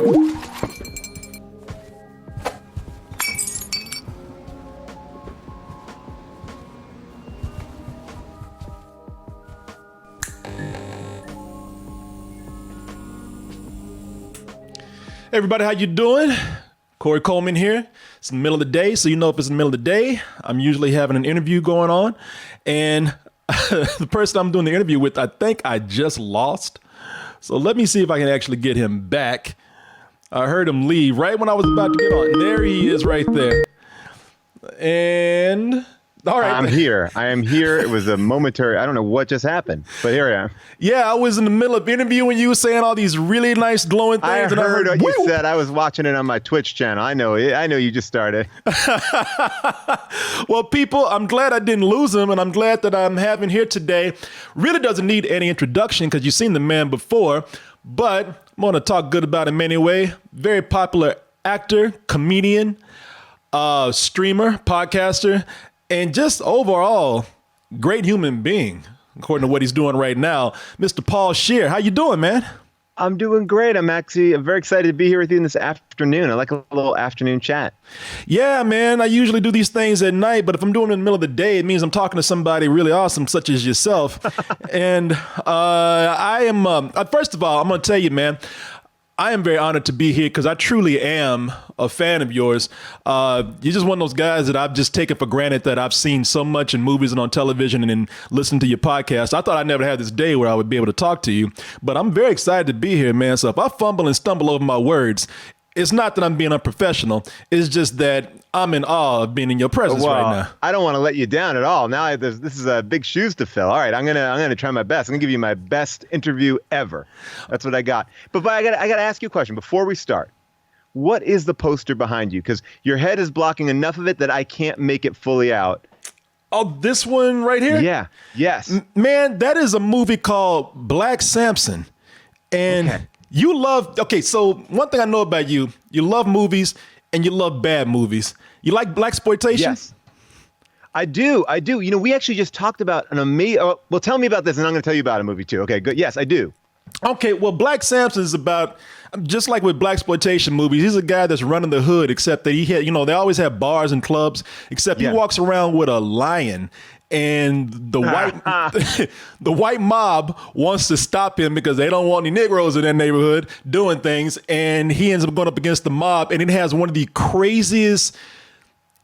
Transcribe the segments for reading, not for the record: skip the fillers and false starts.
Hey everybody, how you doing? Corey Coleman here. It's in the middle of the day, so you know if it's in the middle of the day, I'm usually having an interview going on. And the person I'm doing the interview with, I think I just lost. So let me see if I can actually get him back. I heard him leave right when I was about to get on. There he is right there. And all right. I'm here. I am here. It was a momentary, I don't know what just happened, but here I am. Yeah, I was in the middle of interviewing you, saying all these really nice glowing things. I heard what you said. I was watching it on my Twitch channel. I know you just started. Well, people, I'm glad I didn't lose him, and I'm glad that I'm having here today. Really doesn't need any introduction because you've seen the man before, but I'm going to talk good about him anyway. Very popular actor, comedian, streamer, podcaster, and just overall great human being, according to what he's doing right now. Mr. Paul Scheer, how you doing, man? I'm doing great. I'm very excited to be here with you this afternoon. I like a little afternoon chat. Yeah, man. I usually do these things at night, but if I'm doing it in the middle of the day, it means I'm talking to somebody really awesome, such as yourself. And I am, first of all, I'm going to tell you, man, I am very honored to be here because I truly am a fan of yours. You're just one of those guys that I've just taken for granted that I've seen so much in movies and on television and in listening to your podcast. I thought I'd never have this day where I would be able to talk to you, but I'm very excited to be here, man. So if I fumble and stumble over my words, it's not that I'm being unprofessional. It's just that I'm in awe of being in your presence right now. I don't want to let you down at all. Now this is big shoes to fill. All right, I'm gonna try my best. I'm gonna give you my best interview ever. That's what I got. But I gotta ask you a question before we start. What is the poster behind you? Because your head is blocking enough of it that I can't make it fully out. Oh, this one right here? Yeah. Yes. Man, that is a movie called Black Samson. And okay. You love, so one thing I know about you love movies and you love bad movies. You like Blaxploitation? Yes. I do. You know, we actually just talked about an amazing, well, tell me about this and I'm going to tell you about a movie too. Okay, good. Yes, I do. Okay, well, Black Samson is about, just like with Blaxploitation movies, he's a guy that's running the hood, except that he had, they always have bars and clubs, except he walks around with a lion. And the white mob wants to stop him because they don't want any Negroes in their neighborhood doing things. And he ends up going up against the mob. And it has one of the craziest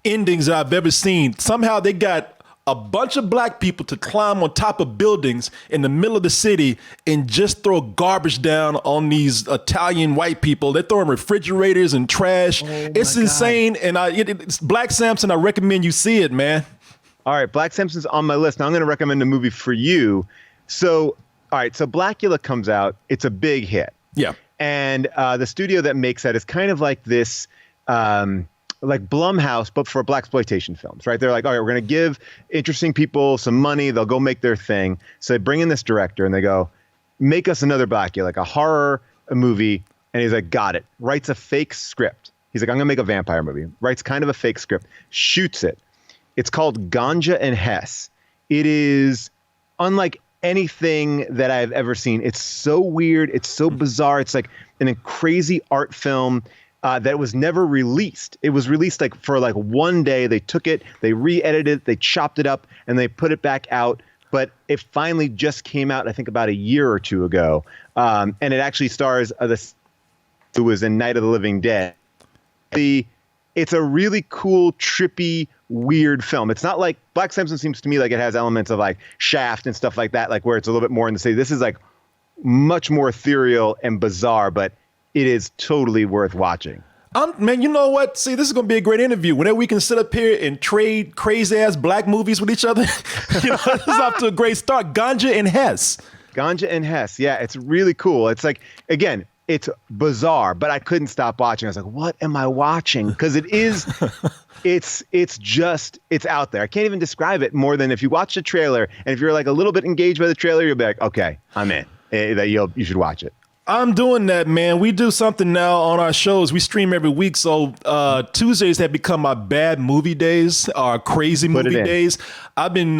endings that I've ever seen. Somehow they got a bunch of black people to climb on top of buildings in the middle of the city and just throw garbage down on these Italian white people. They're throwing refrigerators and trash. It's insane. And it's Black Samson. I recommend you see it, man. All right, Black Samson's on my list. Now I'm going to recommend a movie for you. So, all right, so Blackula comes out. It's a big hit. Yeah. And the studio that makes that is kind of like this, like Blumhouse, but for Blaxploitation films, right? They're like, all right, we're going to give interesting people some money. They'll go make their thing. So they bring in this director and they go, make us another Blackula, like a horror movie. And he's like, got it. Writes a fake script. He's like, I'm going to make a vampire movie. Writes kind of a fake script. Shoots it. It's called Ganja and Hess. It is unlike anything that I've ever seen. It's so weird. It's so bizarre. It's like a crazy art film that was never released. It was released for one day. They took it, they re-edited it, they chopped it up, and they put it back out. But it finally just came out, I think, about a year or two ago. And it actually stars who was in Night of the Living Dead. It's a really cool, trippy, weird film. It's not like Black Samson seems to me like it has elements of like Shaft and stuff like that, like where it's a little bit more in the city. This is like much more ethereal and bizarre, but it is totally worth watching. Man, you know what? See, this is going to be a great interview. Whenever we can sit up here and trade crazy-ass black movies with each other, this is off to a great start. Ganja and Hess. Ganja and Hess. Yeah, it's really cool. It's like, again, it's bizarre, but I couldn't stop watching. I was like, what am I watching? Because it is, it's out there. I can't even describe it more than if you watch the trailer, and if you're like a little bit engaged by the trailer, you'll be like, okay, I'm in. You should watch it. I'm doing that, man. We do something now on our shows. We stream every week. So Tuesdays have become my bad movie days, our crazy movie days. I've been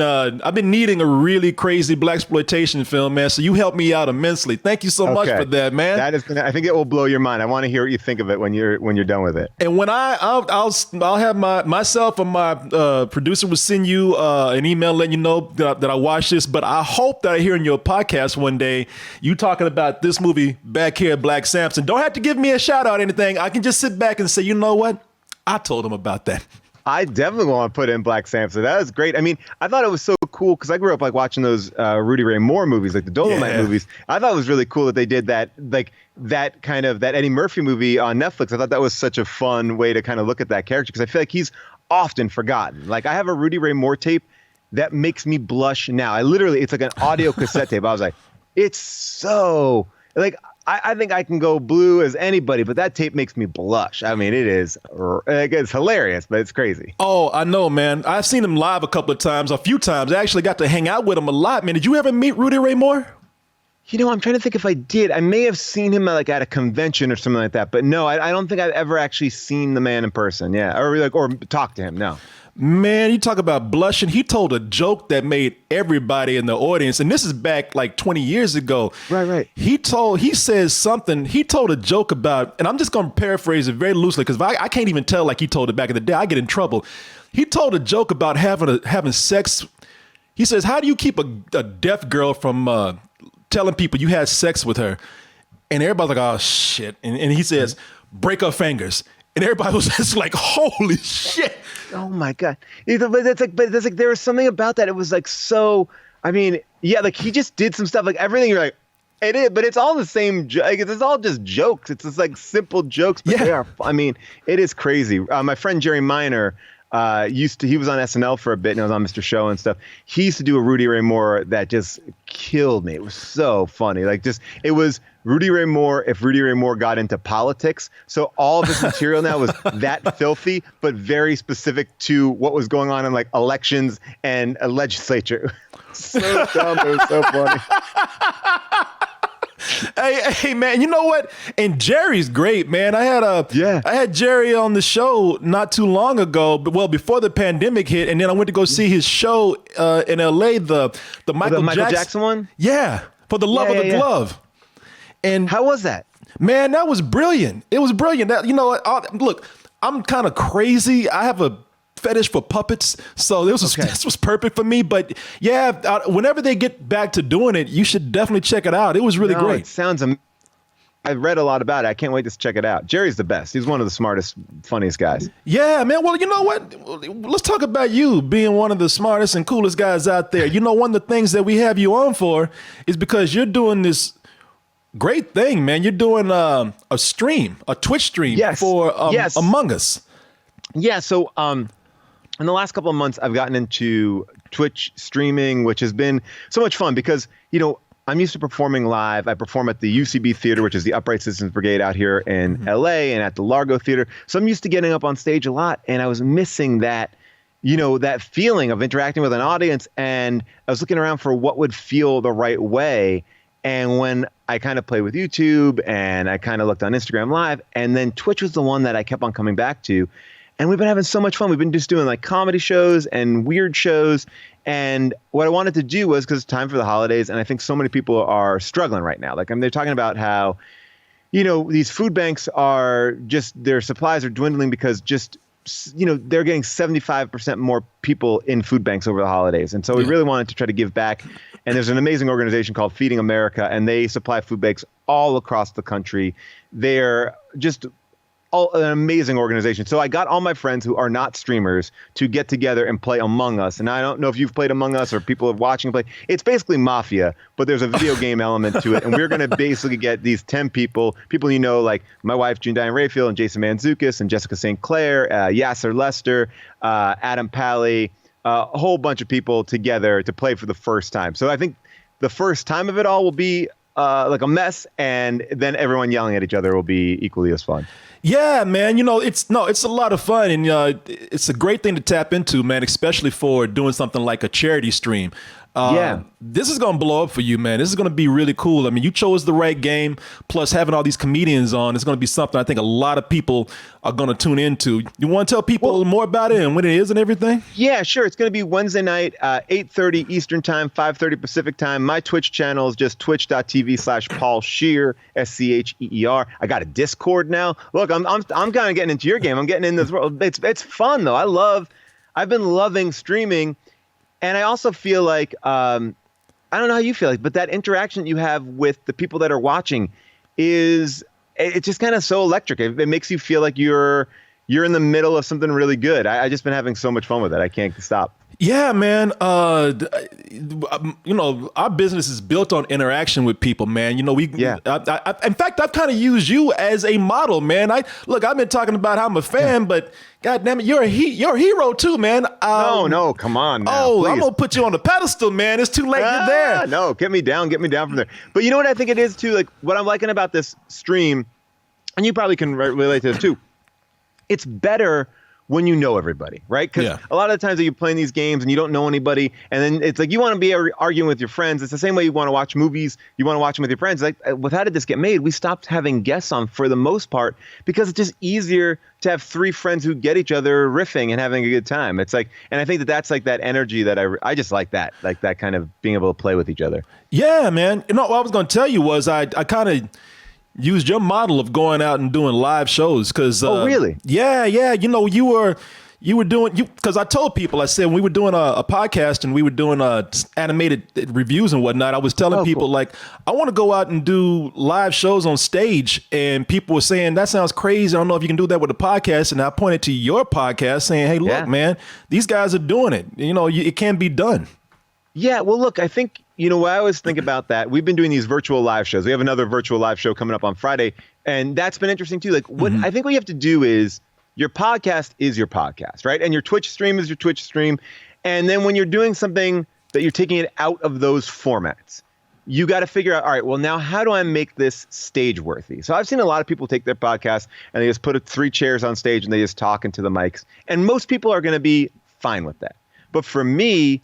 needing a really crazy blaxploitation film, man. So you helped me out immensely. Thank you so much for that, man. That is I think it will blow your mind. I want to hear what you think of it when you're done with it. And when I'll have myself or my producer will send you an email letting you know that I watched this. But I hope that I hear in your podcast one day you talking about this movie back here at Black Samson. Don't have to give me a shout out or anything. I can just sit back and say, you know what? I told him about that. I definitely want to put in Black Samson. That was great. I mean, I thought it was so cool because I grew up like watching those Rudy Ray Moore movies, like the Dolomite movies. I thought it was really cool that they did that, like that kind of that Eddie Murphy movie on Netflix. I thought that was such a fun way to kind of look at that character because I feel like he's often forgotten. Like I have a Rudy Ray Moore tape that makes me blush now. It's like an audio cassette tape. I was like, it's so like. I think I can go blue as anybody, but that tape makes me blush. I mean, it's hilarious, but it's crazy. Oh, I know, man. I've seen him live a few times. I actually got to hang out with him a lot, man. Did you ever meet Rudy Ray Moore? You know, I'm trying to think if I did. I may have seen him like at a convention or something like that, but no, I don't think I've ever actually seen the man in person. Yeah, or talked to him. No. Man, you talk about blushing. He told a joke that made everybody in the audience, and this is back like 20 years ago. Right. He told a joke about, and I'm just going to paraphrase it very loosely because I can't even tell like he told it back in the day. I get in trouble. He told a joke about having sex. He says, how do you keep a deaf girl from telling people you had sex with her? And everybody's like, oh, shit. And he says, break her fingers. And everybody was just like, holy shit. Oh my God. But it's like there was something about that. It was like so, I mean, yeah, like he just did some stuff like everything. You're like, it is, but it's all the same. It's all just jokes. It's just like simple jokes, but they are, I mean, it is crazy. My friend Jerry Minor, he was on SNL for a bit and I was on Mr. Show and stuff. He used to do a Rudy Ray Moore that just killed me. It was so funny. It was Rudy Ray Moore if Rudy Ray Moore got into politics. So all of his material now was that filthy, but very specific to what was going on in like elections and a legislature. So dumb, it was so funny. Hey, man, you know what? And Jerry's great, man. I had Jerry on the show not too long ago, but before the pandemic hit, and then I went to go see his show in LA, the Michael Jackson one? Yeah, For the Love of the Glove. And how was that? Man, that was brilliant. It was brilliant. Look, I'm kind of crazy. I have a fetish for puppets, so this was perfect for me. But yeah, whenever they get back to doing it, you should definitely check it out. It was really great. It sounds amazing. I've read a lot about it. I can't wait to check it out. Jerry's the best. He's one of the smartest, funniest guys. Yeah, man. Well, you know what? Let's talk about you being one of the smartest and coolest guys out there. You know, one of the things that we have you on for is because you're doing this great thing, man. You're doing a Twitch stream for Among Us. Yeah, so in the last couple of months, I've gotten into Twitch streaming, which has been so much fun because, you know, I'm used to performing live. I perform at the UCB Theater, which is the Upright Citizens Brigade out here in LA, and at the Largo Theater. So I'm used to getting up on stage a lot, and I was missing that, you know, that feeling of interacting with an audience. And I was looking around for what would feel the right way. And when I kind of played with YouTube and I kind of looked on Instagram Live, and then Twitch was the one that I kept on coming back to. And we've been having so much fun. We've been just doing like comedy shows and weird shows. And what I wanted to do was, because it's time for the holidays, and I think so many people are struggling right now. Like, I mean, they're talking about how, you know, these food banks are just, their supplies are dwindling because just, you know, they're getting 75% more people in food banks over the holidays. And so we really wanted to try to give back. And there's an amazing organization called Feeding America, and they supply food banks all across the country. They're just an amazing organization. So I got all my friends who are not streamers to get together and play Among Us. And I don't know if you've played Among Us or people are watching play. It's basically Mafia, but there's a video game element to it. And we're going to basically get these 10 people you know, like my wife, June Diane Rayfield, and Jason Mantzoukas, and Jessica St. Clair, Yasser Lester, Adam Pally, a whole bunch of people together to play for the first time. So I think the first time of it all will be like a mess, and then everyone yelling at each other will be equally as fun. Yeah, man. You know, it's a lot of fun, and it's a great thing to tap into, man, especially for doing something like a charity stream. Yeah. This is going to blow up for you, man. This is going to be really cool. I mean, you chose the right game. Plus, having all these comedians on is going to be something I think a lot of people are going to tune into. You want to tell people more about it and when it is and everything? Yeah, sure. It's going to be Wednesday night, 8:30 Eastern Time, 5:30 Pacific Time. My Twitch channel is just twitch.tv/Paul Scheer, Scheer. I got a Discord now. Look, I'm kind of getting into your game. I'm getting in this world. It's fun though. I've been loving streaming, and I also feel like I don't know how you feel like, but that interaction you have with the people that are watching it's just kind of so electric. It makes you feel like you're in the middle of something really good. I just been having so much fun with it. I can't stop. Yeah, man. Our business is built on interaction with people, man. In fact, I've kind of used you as a model, man. I've been talking about how I'm a fan, but God damn it, you're a hero too, man. No, come on now, please. I'm gonna put you on the pedestal, man. It's too late. You're there. No, get me down from there. But you know what I think it is too? Like what I'm liking about this stream, and you probably can relate to this too. It's better when you know everybody, right? Because a lot of the times that you're playing these games and you don't know anybody, and then it's like you want to be arguing with your friends. It's the same way you want to watch movies. You want to watch them with your friends. Like, how did this get made? We stopped having guests on for the most part because it's just easier to have three friends who get each other riffing and having a good time. It's like, and I think that's like that energy that I just like that kind of being able to play with each other. Yeah, man. What I was going to tell you was I kind of used your model of going out and doing live shows because really? Yeah, you were doing because I told people, I said when we were doing a podcast and we were doing animated reviews and whatnot, I was telling people cool. Like I want to go out and do live shows on stage, and people were saying that sounds crazy. I don't know if you can do that with a podcast, and I pointed to your podcast saying, hey, look, man, these guys are doing it. It can be done. Yeah, well, look, I think, what I always think about that, we've been doing these virtual live shows. We have another virtual live show coming up on Friday, and that's been interesting too. Like I think what you have to do is your podcast is your podcast, right? And your Twitch stream is your Twitch stream. And then when you're doing something that you're taking it out of those formats, you got to figure out, all right, well, now how do I make this stage worthy? So I've seen a lot of people take their podcast and they just put 3 chairs on stage and they just talk into the mics. And most people are going to be fine with that. But for me,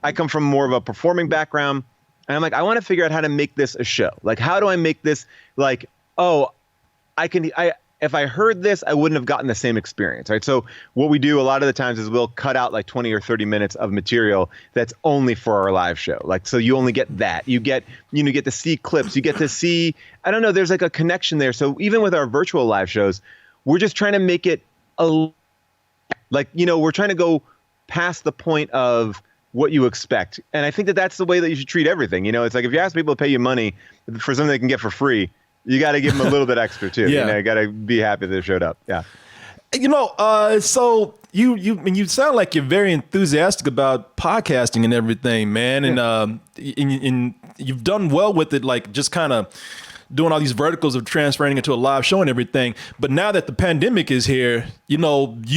I come from more of a performing background, and I'm like, I want to figure out how to make this a show. Like, how do I make this like, if I heard this, I wouldn't have gotten the same experience, right? So what we do a lot of the times is we'll cut out like 20 or 30 minutes of material that's only for our live show. Like, so you only get that. You get to see clips. You get to see, I don't know, there's like a connection there. So even with our virtual live shows, we're just trying to make it we're trying to go past the point of what you expect. And I think that that's the way that you should treat everything. It's like if you ask people to pay you money for something they can get for free, you got to give them a little bit extra too. You got to be happy they showed up. Yeah. So you sound like you're very enthusiastic about podcasting and everything, man. And you've done well with it, like just kind of doing all these verticals of transferring into a live show and everything. But now that the pandemic is here, you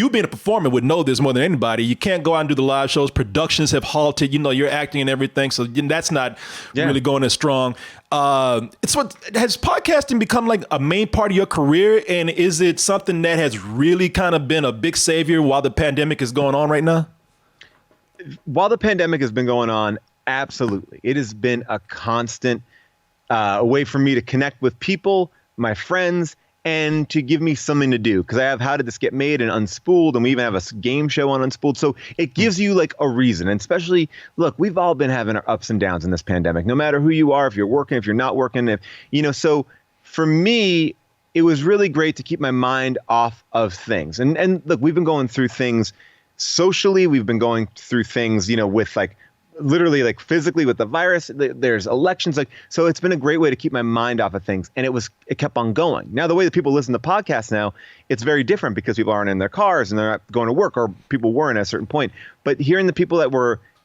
being a performer would know this more than anybody. You can't go out and do the live shows. Productions have halted. You're acting and everything. So that's not really going as strong. Has podcasting become like a main part of your career? And is it something that has really kind of been a big savior while the pandemic is going on right now? While the pandemic has been going on, absolutely. It has been a constant a way for me to connect with people, my friends, and to give me something to do. Because I have How Did This Get Made and Unspooled, and we even have a game show on Unspooled. So it gives you like a reason. And especially, look, we've all been having our ups and downs in this pandemic, no matter who you are, if you're working, if you're not working, so for me, it was really great to keep my mind off of things. And look, we've been going through things socially. We've been going through things, with like, literally like physically with the virus, there's elections, so it's been a great way to keep my mind off of things, and it kept on going. Now the way that people listen to podcasts now, it's very different because people aren't in their cars and they're not going to work, or people weren't at a certain point. But hearing the people that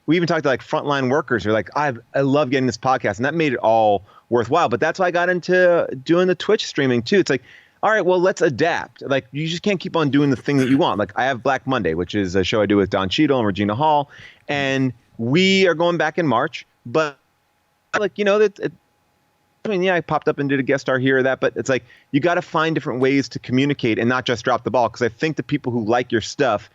we even talked to like frontline workers who are like, I love getting this podcast, and that made it all worthwhile. But that's why I got into doing the Twitch streaming too. It's like, all right, well, let's adapt. Like, you just can't keep on doing the thing that you want. Like, I have Black Monday, which is a show I do with Don Cheadle and Regina Hall, and we are going back in March, but like, I popped up and did a guest star here or that, but it's like, you got to find different ways to communicate and not just drop the ball. Cause I think the people who like your stuff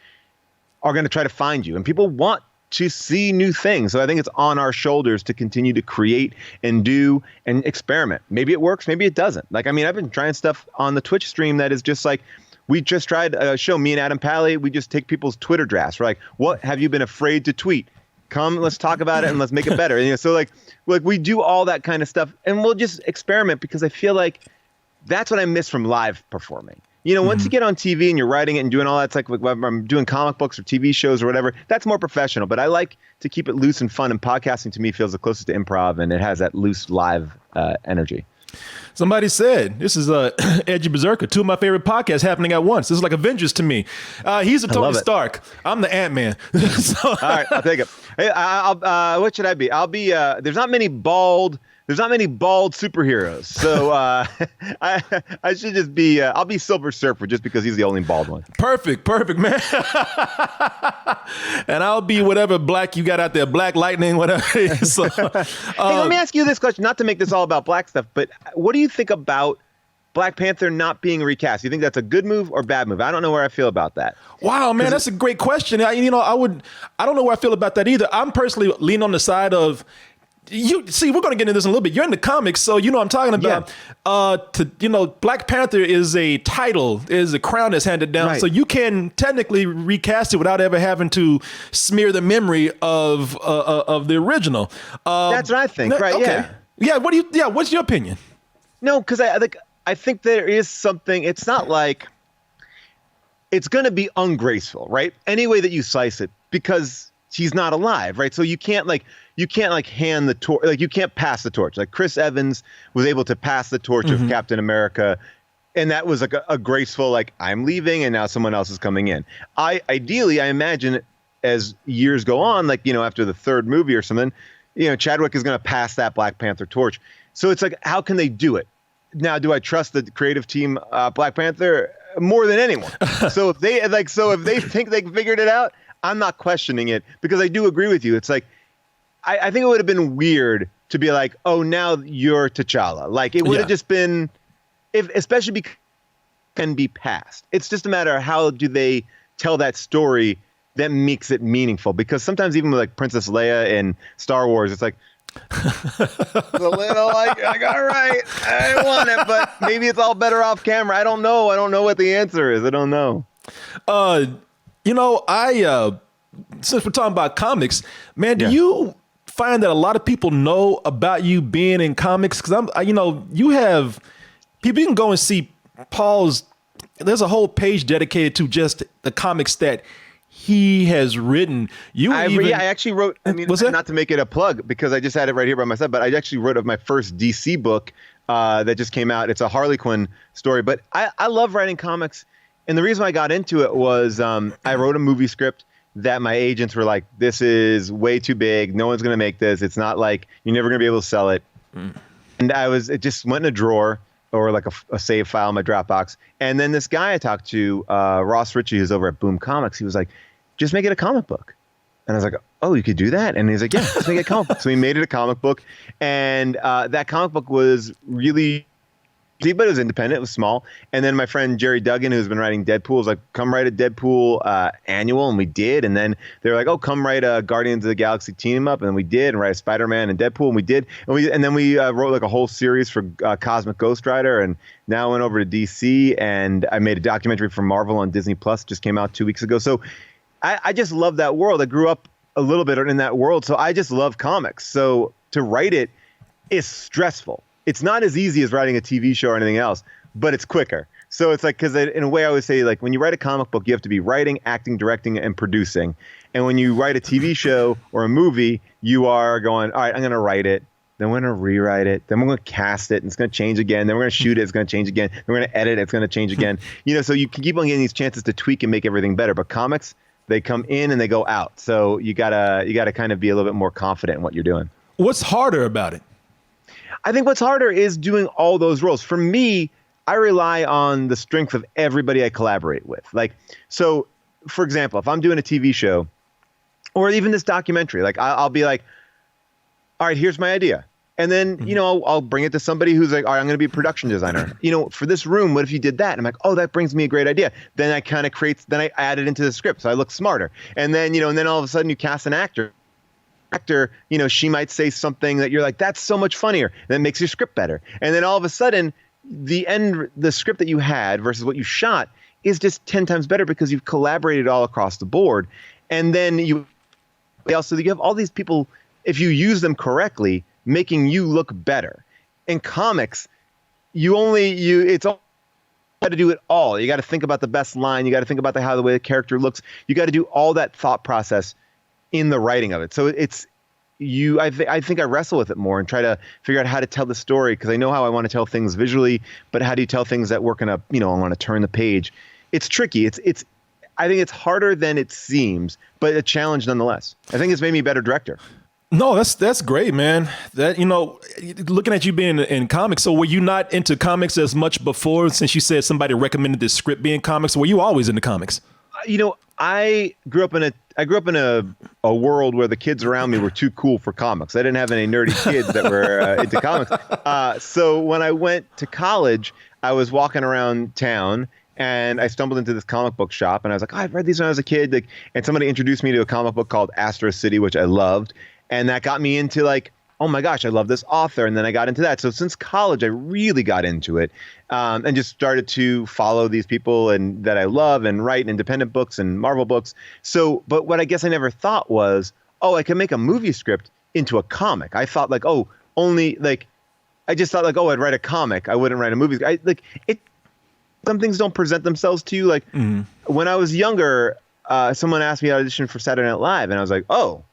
are going to try to find you, and people want to see new things. So I think it's on our shoulders to continue to create and do and experiment. Maybe it works, maybe it doesn't. Like, I mean, I've been trying stuff on the Twitch stream that is just like, we just tried a show, me and Adam Pally, we just take people's Twitter drafts. We're like, what have you been afraid to tweet? Come, let's talk about it and let's make it better. And, you know, so like we do all that kind of stuff and we'll just experiment because I feel like that's what I miss from live performing. You know, once you get on TV and you're writing it and doing all that, it's like when I'm doing comic books or TV shows or whatever, that's more professional. But I like to keep it loose and fun. And podcasting to me feels the closest to improv and it has that loose live energy. Somebody said, this is Edgy Berserker, 2 of my favorite podcasts happening at once. This is like Avengers to me. He's a Tony Stark. I'm the Ant-Man. So, all right, I'll take it. Hey, what should I be? I'll be, there's not many bald superheroes. So I should just be, I'll be Silver Surfer just because he's the only bald one. Perfect, man. And I'll be whatever black you got out there, Black Lightning, whatever. So, hey, let me ask you this question, not to make this all about black stuff, but what do you think about Black Panther not being recast? You think that's a good move or bad move? I don't know where I feel about that. Wow, man, that's a great question. I don't know where I feel about that either. I'm personally leaning on the side of, you see, we're going to get into this in a little bit. You're in the comics, so you know what I'm talking about. Yeah. Black Panther is a title, is a crown that's handed down. Right. So you can technically recast it without ever having to smear the memory of the original. That's what I think, right? Okay. Yeah. What's your opinion? No, because I think there is something. It's not like it's going to be ungraceful, right? Any way that you slice it, because he's not alive, right? So you can't hand the torch, like you can't pass the torch. Like Chris Evans was able to pass the torch of Captain America, and that was like a graceful, like, I'm leaving and now someone else is coming in. Ideally, I imagine as years go on, like, you know, after the 3rd movie or something, you know, Chadwick is going to pass that Black Panther torch. So it's like, how can they do it? Now, do I trust the creative team, Black Panther, more than anyone? So if they think they figured it out, I'm not questioning it, because I do agree with you. It's like, I think it would have been weird to be like, oh, now you're T'Challa. Like, it would have just been, especially because it can be passed. It's just a matter of how do they tell that story that makes it meaningful. Because sometimes even with like Princess Leia in Star Wars, it's like, a little like all right, I want it, but maybe it's all better off camera. I don't know what the answer is. I don't know. Since we're talking about comics, man, do you find that a lot of people know about you being in comics? Because you have people, you can go and see Paul's, there's a whole page dedicated to just the comics that he has written. I actually wrote, not to make it a plug because I just had it right here by myself, but I actually wrote of my first DC book that just came out. It's a Harley Quinn story, but I love writing comics. And the reason I got into it was I wrote a movie script that my agents were like, this is way too big. No one's going to make this. It's not like, you're never going to be able to sell it. And it just went in a drawer or like a save file in my Dropbox. And then this guy I talked to, Ross Ritchie, who's over at Boom Comics, he was like, just make it a comic book. And I was like, oh, you could do that? And he's like, yeah, just make it a comic book. So we made it a comic book. And that comic book was really, but it was independent. It was small. And then my friend Jerry Duggan, who's been writing Deadpool, was like, come write a Deadpool annual. And we did. And then they were like, oh, come write a Guardians of the Galaxy team up. And then we did. And write a Spider-Man and Deadpool. And we did. And then we wrote like a whole series for Cosmic Ghost Rider. And now I went over to DC. And I made a documentary for Marvel on Disney Plus. Just came out 2 weeks ago. So I just love that world. I grew up a little bit in that world. So I just love comics. So to write it is stressful. It's not as easy as writing a TV show or anything else, but it's quicker. So it's like, because in a way I always say, like, when you write a comic book, you have to be writing, acting, directing, and producing. And when you write a TV show or a movie, you are going, all right, I'm going to write it. Then we're going to rewrite it. Then we're going to cast it, and it's going to change again. Then we're going to shoot it. It's going to change again. Then we're going to edit it. It's going to change again. So you can keep on getting these chances to tweak and make everything better. But comics, they come in and they go out. So you gotta kind of be a little bit more confident in what you're doing. What's harder about it? I think what's harder is doing all those roles. For me, I rely on the strength of everybody I collaborate with. Like, so for example, if I'm doing a TV show or even this documentary, like I'll be like, all right, here's my idea. And then, I'll bring it to somebody who's like, all right, I'm going to be a production designer. For this room, what if you did that? And I'm like, oh, that brings me a great idea. Then I add it into the script so I look smarter. And then, and then all of a sudden you cast an actor, she might say something that you're like, that's so much funnier. And that makes your script better. And then all of a sudden the script that you had versus what you shot is just 10 times better because you've collaborated all across the board. And then you have all these people, if you use them correctly, making you look better. In comics, it's all got to do it all. You got to think about the best line. You got to think about the way the character looks. You got to do all that thought process in the writing of it. So I think I wrestle with it more and try to figure out how to tell the story because I know how I want to tell things visually, but how do you tell things that work I want to turn the page. It's tricky. I think it's harder than it seems, but a challenge nonetheless. I think it's made me a better director. No, that's great, man. That, looking at you being in comics. So were you not into comics as much before, since you said somebody recommended this script being comics? Or were you always into comics? I grew up in a world where the kids around me were too cool for comics. I didn't have any nerdy kids that were into comics. So when I went to college, I was walking around town and I stumbled into this comic book shop and I was like, oh, I've read these when I was a kid. And somebody introduced me to a comic book called Astro City, which I loved. And that got me into oh my gosh, I love this author. And then I got into that. So since college, I really got into it and just started to follow these people and that I love and write independent books and Marvel books. So, but what I guess I never thought was, I could make a movie script into a comic. I thought I just thought I'd write a comic. I wouldn't write a movie. Some things don't present themselves to you. When I was younger, someone asked me to audition for Saturday Night Live and I was like, oh,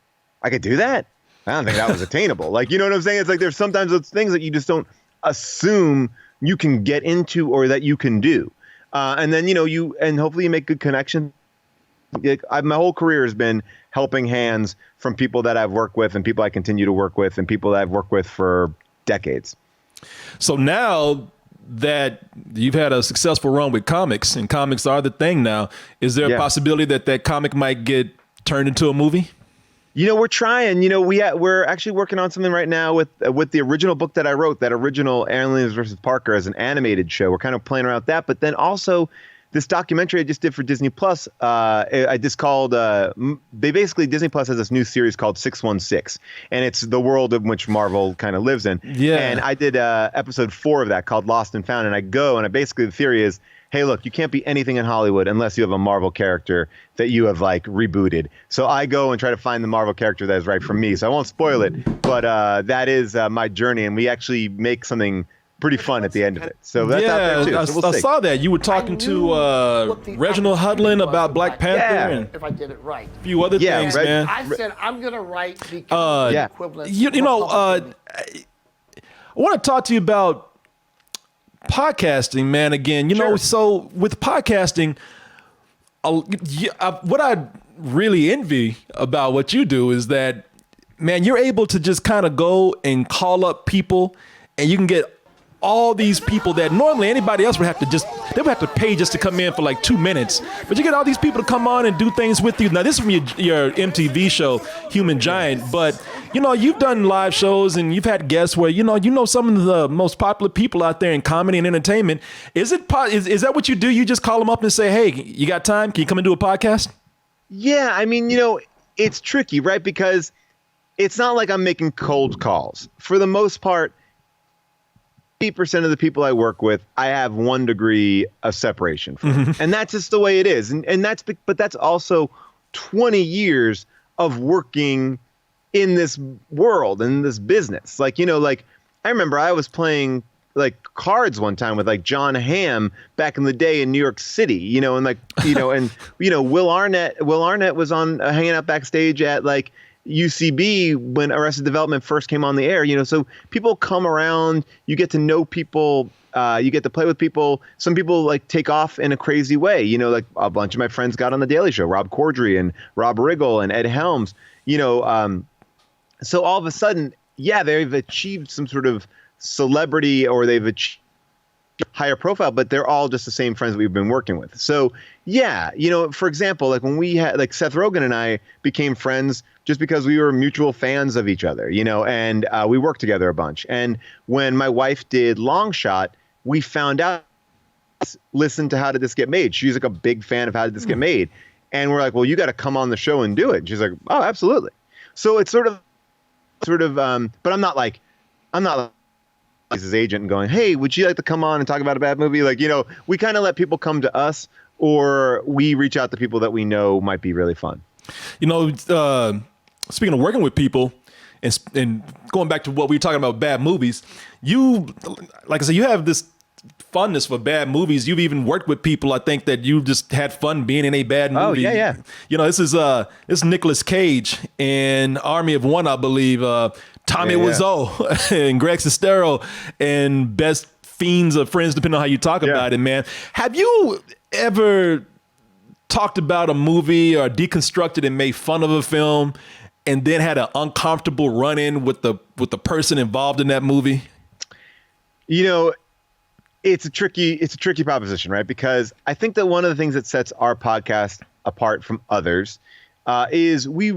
I could do that? I don't think that was attainable. You know what I'm saying? It's there's sometimes those things that you just don't assume you can get into or that you can do. And then, and hopefully you make good connections. My whole career has been helping hands from people that I've worked with and people I continue to work with and people that I've worked with for decades. So now that you've had a successful run with comics and comics are the thing now, is there a possibility that comic might get turned into a movie? We're trying. We're actually working on something right now with the original book that I wrote, that original Aliens versus Parker as an animated show. We're kind of playing around with that, but then also this documentary I just did for Disney Plus. I just called. Disney Plus has this new series called 616, and it's the world in which Marvel kind of lives in. Yeah. And I did episode 4 of that called Lost and Found, and basically the theory is, hey, look, you can't be anything in Hollywood unless you have a Marvel character that you have rebooted. So I go and try to find the Marvel character that is right for me. So I won't spoil it, but that is my journey. And we actually make something pretty fun at the end of it. So that's out there too. So we'll I saw that. You were talking to Reginald Hudlin about Black Panther and if I did it right. A few other things, man. I said I'm going to write the equivalent. I want to talk to you about podcasting, man. Again, so with podcasting, what I really envy about what you do is that, man, you're able to just kind of go and call up people and you can get all these people that normally anybody else would have to pay just to come in for 2 minutes, but you get all these people to come on and do things with you. Now this is from your MTV show, Human Giant, but you've done live shows and you've had guests where, some of the most popular people out there in comedy and entertainment. Is that what you do? You just call them up and say, hey, you got time? Can you come and do a podcast? Yeah. I mean, it's tricky, right? Because it's not like I'm making cold calls. For the most part, 80% of the people I work with, I have 1 degree of separation from. And that's just the way it is. But that's also 20 years of working in this world, in this business. I remember I was playing cards one time with John Hamm back in the day in New York City, and Will Arnett was on hanging out backstage at UCB when Arrested Development first came on the air, so people come around, you get to know people, you get to play with people. Some people take off in a crazy way, a bunch of my friends got on the Daily Show, Rob Corddry and Rob Riggle and Ed Helms, so all of a sudden, they've achieved some sort of celebrity or they've achieved higher profile, but they're all just the same friends that we've been working with. So yeah, you know, for example, like when we had like Seth Rogen and I became friends just because we were mutual fans of each other, you know, and we worked together a bunch. And when my wife did Long Shot, we found out, listen to How Did This Get Made? She's like a big fan of How Did This Get Made? And we're like, well, you got to come on the show and do it. And she's like, oh, absolutely. So it's sort of, but I'm not his agent and going, hey, would you like to come on and talk about a bad movie? Like, you know, we kind of let people come to us, or we reach out to people that we know might be really fun. You know, speaking of working with people and going back to what we were talking about, bad movies, you, like I said, you have this fondness for bad movies. You've even worked with people, I think, that you just had fun being in a bad movie. Oh, yeah. You know, this is Nicolas Cage in Army of One, I believe. Tommy Wiseau and Greg Sestero and Best Fiends of Friends, depending on how you talk about it, man. Have you ever talked about a movie or deconstructed and made fun of a film and then had an uncomfortable run-in with the person involved in that movie? You know, it's a tricky proposition, right? Because I think that one of the things that sets our podcast apart from others is we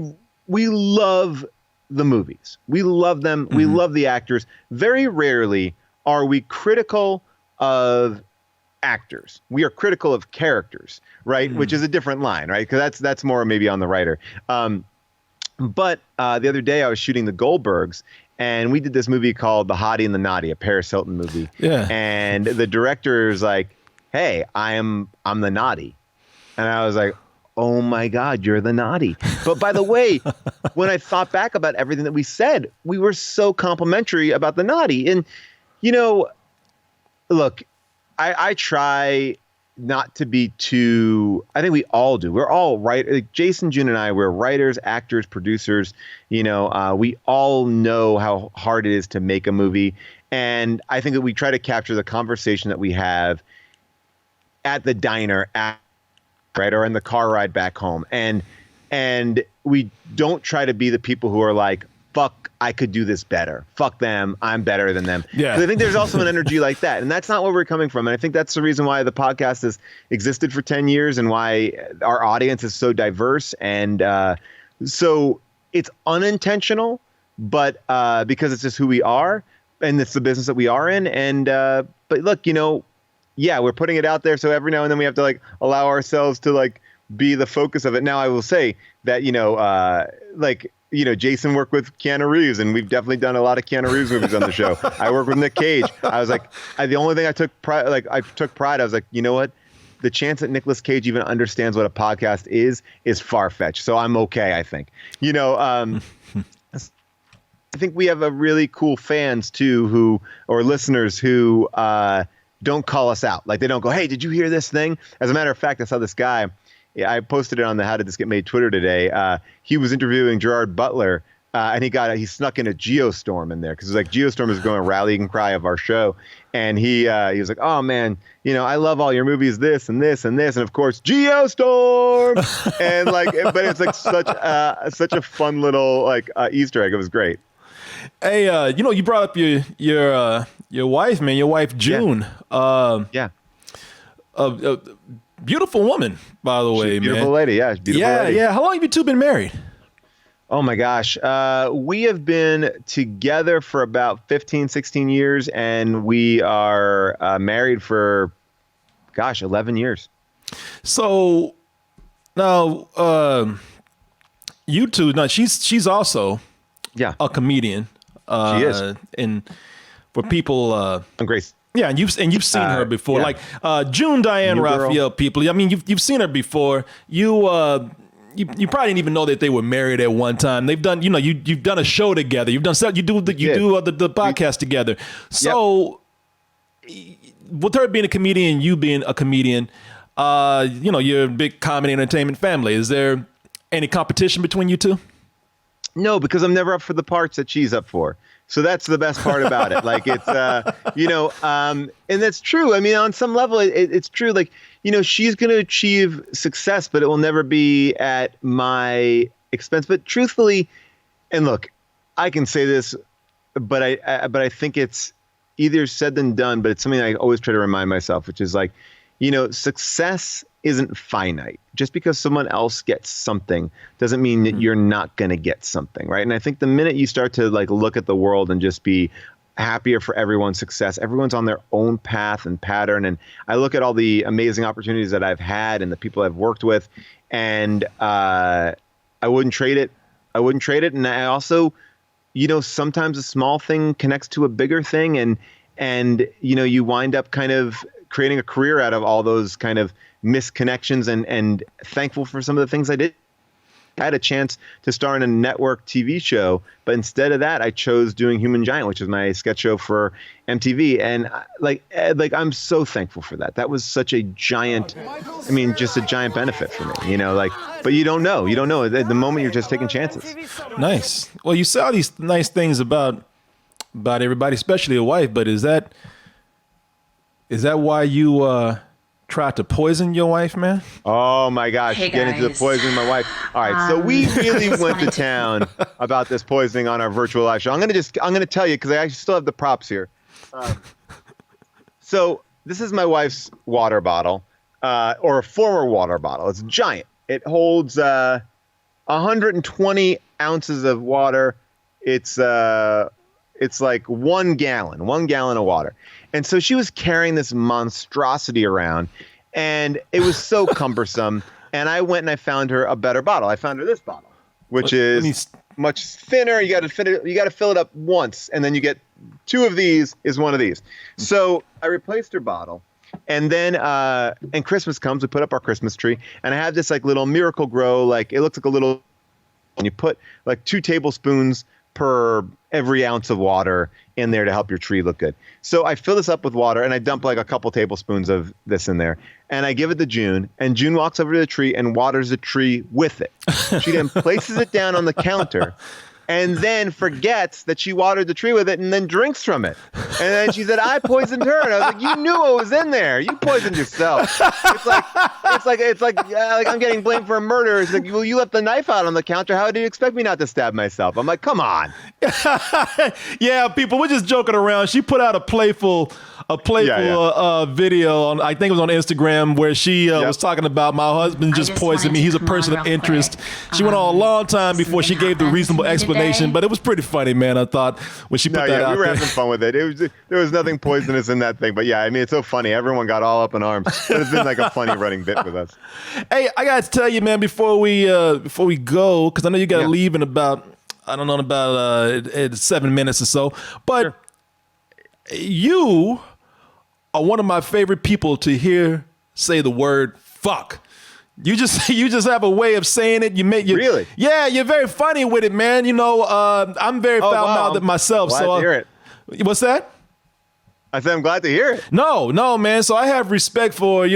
love the movies. We love them. Mm-hmm. We love the actors. Very rarely are we critical of actors. We are critical of characters, right? Mm-hmm. Which is a different line, right? Because that's more maybe on the writer. But the other day I was shooting The Goldbergs, and we did this movie called The Hottie and the Naughty, a Paris Hilton movie. Yeah. And the director is like, hey, I'm the naughty. And I was like, oh my God, you're the naughty. But by the way, when I thought back about everything that we said, we were so complimentary about the naughty. And, you know, look, I try not to be too, I think we all do. We're all like Jason, June, and I, we're writers, actors, producers. You know, we all know how hard it is to make a movie. And I think that we try to capture the conversation that we have at the diner, right, or in the car ride back home. And we don't try to be the people who are like, fuck, I could do this better. Fuck them. I'm better than them. Yeah. I think there's also an energy like that. And that's not where we're coming from. And I think that's the reason why the podcast has existed for 10 years and why our audience is so diverse. And so it's unintentional, but because it's just who we are and it's the business that we are in. And but look, you know, yeah, we're putting it out there. So every now and then we have to like allow ourselves to like be the focus of it. Now, I will say that, you know, Jason worked with Keanu Reeves, and we've definitely done a lot of Keanu Reeves movies on the show. I worked with Nick Cage. I was like, the only thing I took pride. I was like, you know what? The chance that Nicolas Cage even understands what a podcast is far-fetched. So I'm okay, I think. You know, I think we have a really cool fans too, or listeners who don't call us out. Like they don't go, hey, did you hear this thing? As a matter of fact, I saw this guy. I posted it on the How Did This Get Made Twitter today. He was interviewing Gerard Butler, and he snuck in a Geostorm in there because it was like Geostorm is going rallying cry of our show, and he was like, oh man, you know, I love all your movies, this and this and this, and of course Geostorm, and like, but it's like such a fun little like Easter egg. It was great. Hey, you know, you brought up your wife, man, your wife June. Yeah. Beautiful woman, by the way, man. Beautiful lady, yeah. Beautiful lady. Yeah. How long have you two been married? Oh, my gosh. We have been together for about 15, 16 years, and we are married for, 11 years. So now, you two, now she's also a comedian. She is. And for people... I'm Grace. Yeah, and you've seen her before, like June Diane Raphael. People, I mean, you've seen her before. You probably didn't even know that they were married at one time. They've done, you know, you've done a show together. You've done you do the podcast together. So with her being a comedian, you being a comedian, you know, you're a big comedy entertainment family. Is there any competition between you two? No, because I'm never up for the parts that she's up for. So that's the best part about it. Like it's, you know, and that's true. I mean, on some level, it's true. Like, you know, she's going to achieve success, but it will never be at my expense. But truthfully, and look, I can say this, but I think it's easier said than done, but it's something I always try to remind myself, which is like, success isn't finite. Just because someone else gets something doesn't mean that you're not going to get something, right? And I think the minute you start to like look at the world and just be happier for everyone's success, everyone's on their own path and pattern. And I look at all the amazing opportunities that I've had and the people I've worked with, and I wouldn't trade it. And I also, sometimes a small thing connects to a bigger thing, and you wind up kind of creating a career out of all those kind of misconnections, and thankful for some of the things I did. I had a chance to star in a network TV show, but instead of that, I chose doing Human Giant, which is my sketch show for MTV. And I'm so thankful for that. That was such a giant, just a giant benefit for me, but you don't know at the moment. You're just taking chances. Nice. Well, you say all these nice things about everybody, especially a wife, but is that why you, tried to poison your wife, man? Oh my gosh, hey get into the poisoning my wife. All right, so we really went to town about this poisoning on our virtual live show. I'm gonna tell you because I actually still have the props here. So this is my wife's water bottle, or a former water bottle. It's giant. It holds 120 ounces of water. It's like 1 gallon of water. And so she was carrying this monstrosity around, and it was so cumbersome. And I went and I found her a better bottle. I found her this bottle, which is much thinner. You got to fill it up once, and then you get 2 of these is one of these. So I replaced her bottle. And then and Christmas comes, we put up our Christmas tree, and I have this like little Miracle Grow, like it looks like a little, and you put like 2 tablespoons per every ounce of water in there to help your tree look good. So I fill this up with water, and I dump like a couple tablespoons of this in there, and I give it to June, and June walks over to the tree and waters the tree with it. She then places it down on the counter and then forgets that she watered the tree with it and then drinks from it. And then she said, I poisoned her. And I was like, you knew what was in there. You poisoned yourself. It's like I'm getting blamed for a murder. It's like, well, you left the knife out on the counter. How do you expect me not to stab myself? I'm like, come on. Yeah, people, we're just joking around. She put out a playful video on, I think it was on Instagram, where she was talking about my husband just poisoned me. He's a person of interest. She went on a long time before she gave the reasonable explanation, but it was pretty funny, man. I thought when she put that out we were there. having fun with it. There was nothing poisonous in that thing, but yeah, it's so funny. Everyone got all up in arms. But it's been like a funny running bit with us. Hey, I got to tell you, man, before we go, because I know you got to leave in about 7 minutes or so, but you are one of my favorite people to hear say the word fuck. You just have a way of saying it. Really? Yeah, you're very funny with it, man. I'm very foul-mouthed myself. Glad to hear it. What's that? I said I'm glad to hear it. No, man. So I have respect for,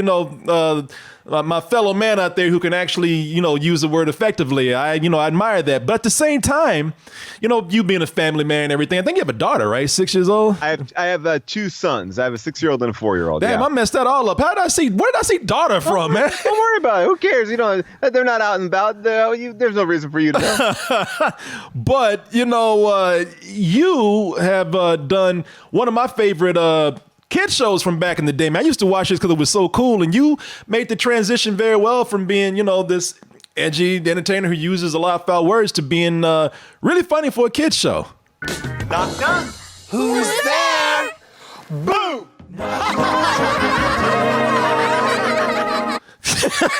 my fellow man out there who can actually, use the word effectively. I admire that. But at the same time, you being a family man and everything, I think you have a daughter, right? 6 years old? I have 2 sons. I have a 6-year-old and a 4-year-old. Damn, I messed that all up. Where did I see daughter from, man? Don't worry about it. Who cares? They're not out and about. There's no reason for you to know. But, you have done one of my favorite kid shows from back in the day, man. I used to watch this because it was so cool, and you made the transition very well from being, this edgy entertainer who uses a lot of foul words to being really funny for a kid show. Knock, knock. Who's there? Boo!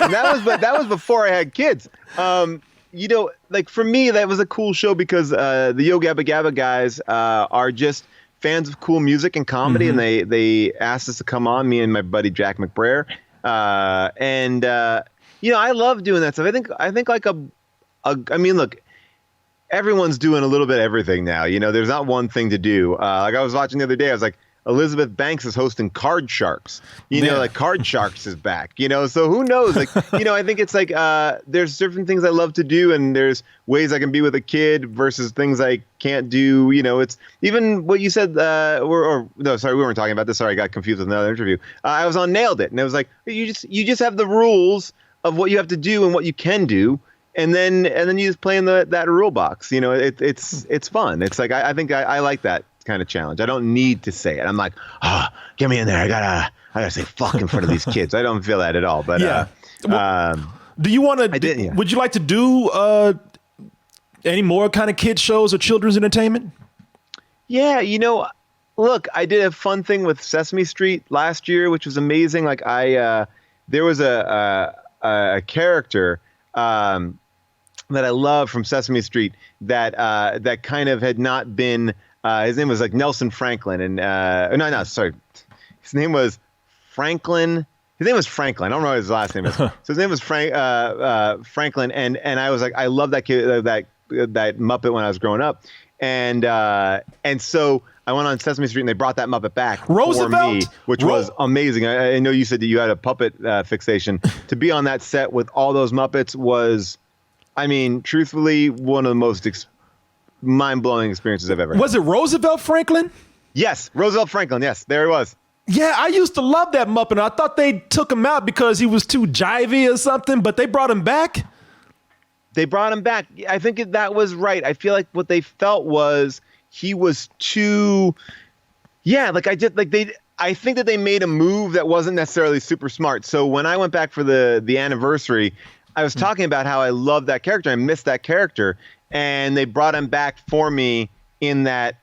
And that was before I had kids. Like for me, that was a cool show because the Yo Gabba Gabba guys are just fans of cool music and comedy, and they asked us to come on, me and my buddy Jack McBrayer, and I love doing that stuff. I think like look, everyone's doing a little bit of everything now. There's not one thing to do. Like I was watching the other day, I was like, Elizabeth Banks is hosting Card Sharks. Like Card Sharks is back. So who knows? Like, I think it's like there's certain things I love to do, and there's ways I can be with a kid versus things I can't do. It's even what you said. No, sorry, we weren't talking about this. Sorry, I got confused with another interview. I was on Nailed It, and it was like you just have the rules of what you have to do and what you can do. And then you just play in that rule box. It's fun. It's like I think I like that kind of challenge. I don't need to say it. I'm like, get me in there. I gotta say fuck in front of these kids. I don't feel that at all. But do you want to? Yeah. Would you like to do any more kind of kids shows or children's entertainment? Yeah, look, I did a fun thing with Sesame Street last year, which was amazing. Like there was a character that I love from Sesame Street that kind of had not been. His name was like Nelson Franklin, and sorry, his name was Franklin. His name was Franklin. I don't know what his last name is. So his name was Franklin, and I was like, I love that kid, that Muppet when I was growing up, and so I went on Sesame Street and they brought that Muppet back for me, which was amazing. I know you said that you had a puppet fixation. To be on that set with all those Muppets was, I mean, truthfully, one of the most mind-blowing experiences I've ever had. Was it Roosevelt Franklin? Yes, Roosevelt Franklin. Yes, there he was. Yeah, I used to love that Muppet. I thought they took him out because he was too jivey or something, but they brought him back. They brought him back. I think that was right. I feel like what they felt was he was too. Yeah, I think that they made a move that wasn't necessarily super smart. So when I went back for the anniversary, I was talking about how I love that character. I miss that character. And they brought him back for me in that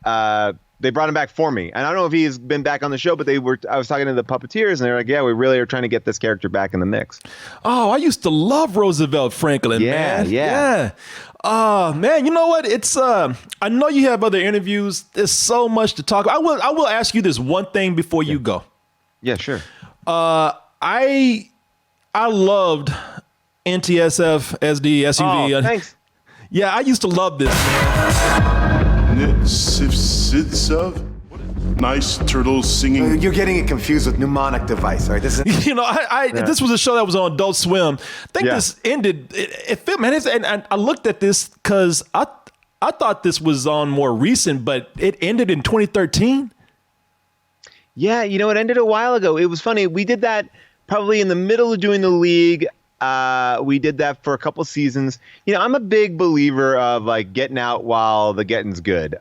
they brought him back for me. And I don't know if he's been back on the show, but I was talking to the puppeteers and they're like, yeah, we really are trying to get this character back in the mix. Oh, I used to love Roosevelt Franklin, man. Yeah. Oh, man, you know what? It's I know you have other interviews. There's so much to talk about. I will ask you this one thing before you go. Yeah, sure. I loved NTSF SD SUV. Oh, thanks. Yeah, I used to love this. Nice turtles singing. You're getting it confused with mnemonic device, right? This is This was a show that was on Adult Swim. I think this ended. It fit, man. And I looked at this because I thought this was on more recent, but it ended in 2013. Yeah, it ended a while ago. It was funny. We did that probably in the middle of doing the league. We did that for a couple seasons. I'm a big believer of like getting out while the getting's good.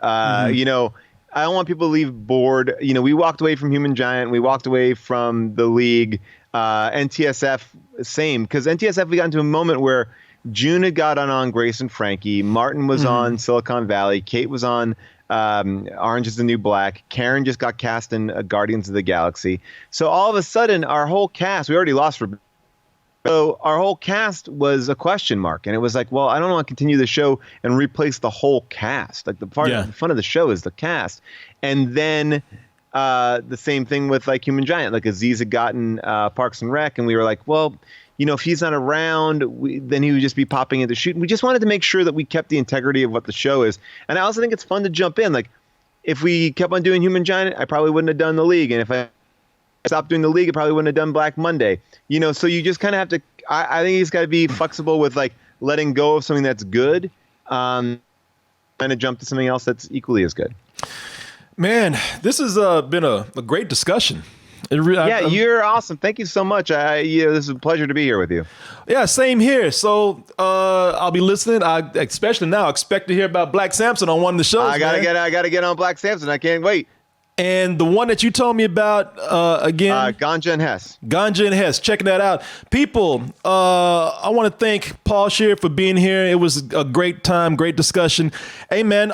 I don't want people to leave bored. We walked away from Human Giant. We walked away from the league. NTSF, same. Because NTSF, we got into a moment where June had got on Grace and Frankie. Martin was on Silicon Valley. Kate was on Orange is the New Black. Karen just got cast in Guardians of the Galaxy. So all of a sudden, our whole cast, we already lost for. So our whole cast was a question mark. And it was like, well, I don't want to continue the show and replace the whole cast. Like the fun of the show is the cast. And then the same thing with like Human Giant. Like Aziz had gotten Parks and Rec. And we were like, well, if he's not around, then he would just be popping into shoot. We just wanted to make sure that we kept the integrity of what the show is. And I also think it's fun to jump in. Like if we kept on doing Human Giant, I probably wouldn't have done the league. And if I stopped doing the league, I probably wouldn't have done Black Monday. So you just kind of have to. I think he's got to be flexible with like letting go of something that's good, and to jump to something else that's equally as good. Man, this has been a great discussion. You're awesome. Thank you so much. This is a pleasure to be here with you. Yeah, same here. So I'll be listening. I especially now expect to hear about Black Samson on one of the shows. I gotta get on Black Samson. I can't wait. And the one that you told me about, again? Ganja and Hess. Ganja and Hess. Checking that out. People, I want to thank Paul Scheer for being here. It was a great time, great discussion. Hey, man,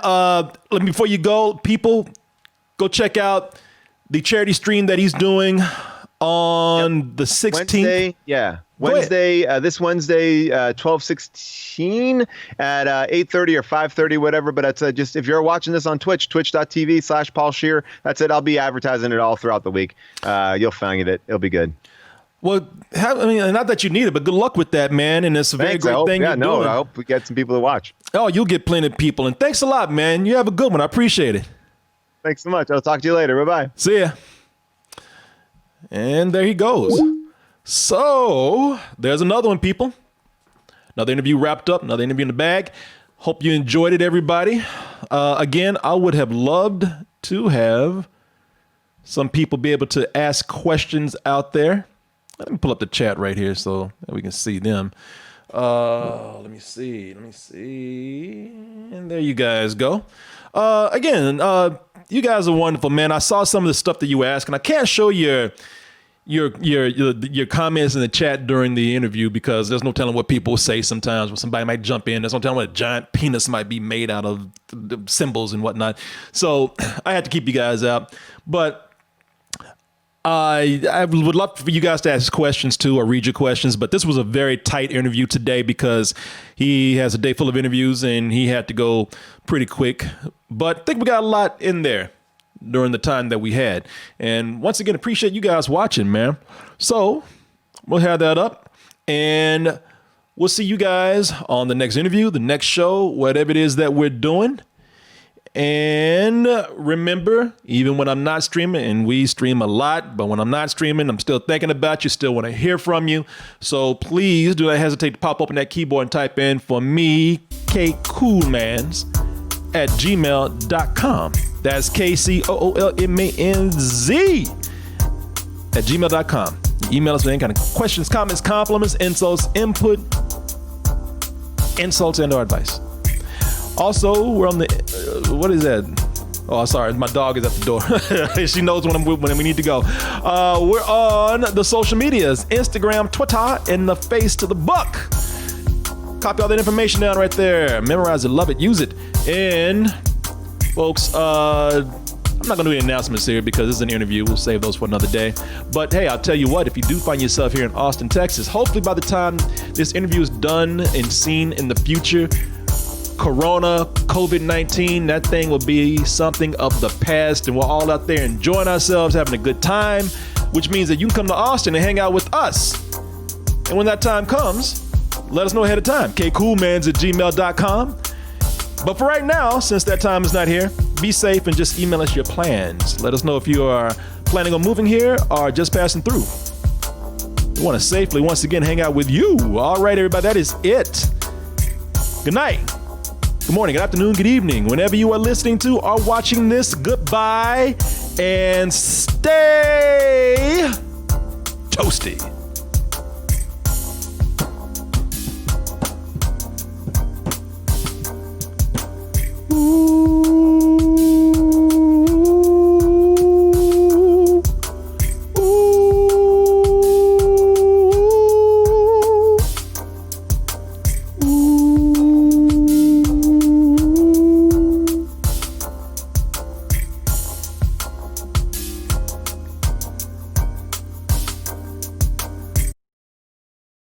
before you go, people, go check out the charity stream that he's doing on the 16th. Wednesday, this Wednesday, 12/16 at 8:30 or 5:30, whatever. But it's just if you're watching this on Twitch, twitch.tv/Paul Scheer. That's it. I'll be advertising it all throughout the week. You'll find it. It'll be good. Well, not that you need it, but good luck with that, man. And it's a very great thing you're doing. I hope we get some people to watch. Oh, you'll get plenty of people. And thanks a lot, man. You have a good one. I appreciate it. Thanks so much. I'll talk to you later. Bye-bye. See ya. And there he goes. So there's another one, people. Another interview wrapped up, another interview in the bag. Hope you enjoyed it, everybody. Again, I would have loved to have some people be able to ask questions out there. Let me pull up the chat right here so that we can see them. Let me see. And there you guys go. Again, You guys are wonderful, man. I saw some of the stuff that you asked, and I can't show your comments in the chat during the interview because there's no telling what people say sometimes when somebody might jump in. There's no telling what a giant penis might be made out of the symbols and whatnot. So I had to keep you guys out. But I would love for you guys to ask questions too or read your questions. But this was a very tight interview today because he has a day full of interviews and he had to go pretty quick. But I think we got a lot in there during the time that we had. And once again, appreciate you guys watching, man. So we'll have that up and we'll see you guys on the next interview, the next show, whatever it is that we're doing. And remember, even when I'm not streaming, and we stream a lot, but when I'm not streaming, I'm still thinking about you, still want to hear from you. So please do not hesitate to pop open that keyboard and type in for me, kcoolmans at gmail.com. That's KCOOLMANZ at gmail.com. Email us with any kind of questions, comments, compliments, insults, input, insults, and or advice. Also, we're on the, what is that? Oh, sorry, my dog is at the door. She knows when we need to go. We're on the social medias, Instagram, Twitter, and the face to the book. Copy all that information down right there. Memorize it, love it, use it. And folks, I'm not going to do any announcements here because this is an interview. We'll save those for another day. But hey, I'll tell you what, if you do find yourself here in Austin, Texas, hopefully by the time this interview is done and seen in the future, Corona, COVID-19, that thing will be something of the past, and we're all out there enjoying ourselves, having a good time, which means that you can come to Austin and hang out with us. And when that time comes, let us know ahead of time. kcoolmans@gmail.com. But for right now, since that time is not here, be safe and just email us your plans. Let us know if you are planning on moving here or just passing through. We want to safely, once again, hang out with you. All right, everybody, that is it. Good night. Good morning, good afternoon, good evening. Whenever you are listening to or watching this, goodbye and stay toasty.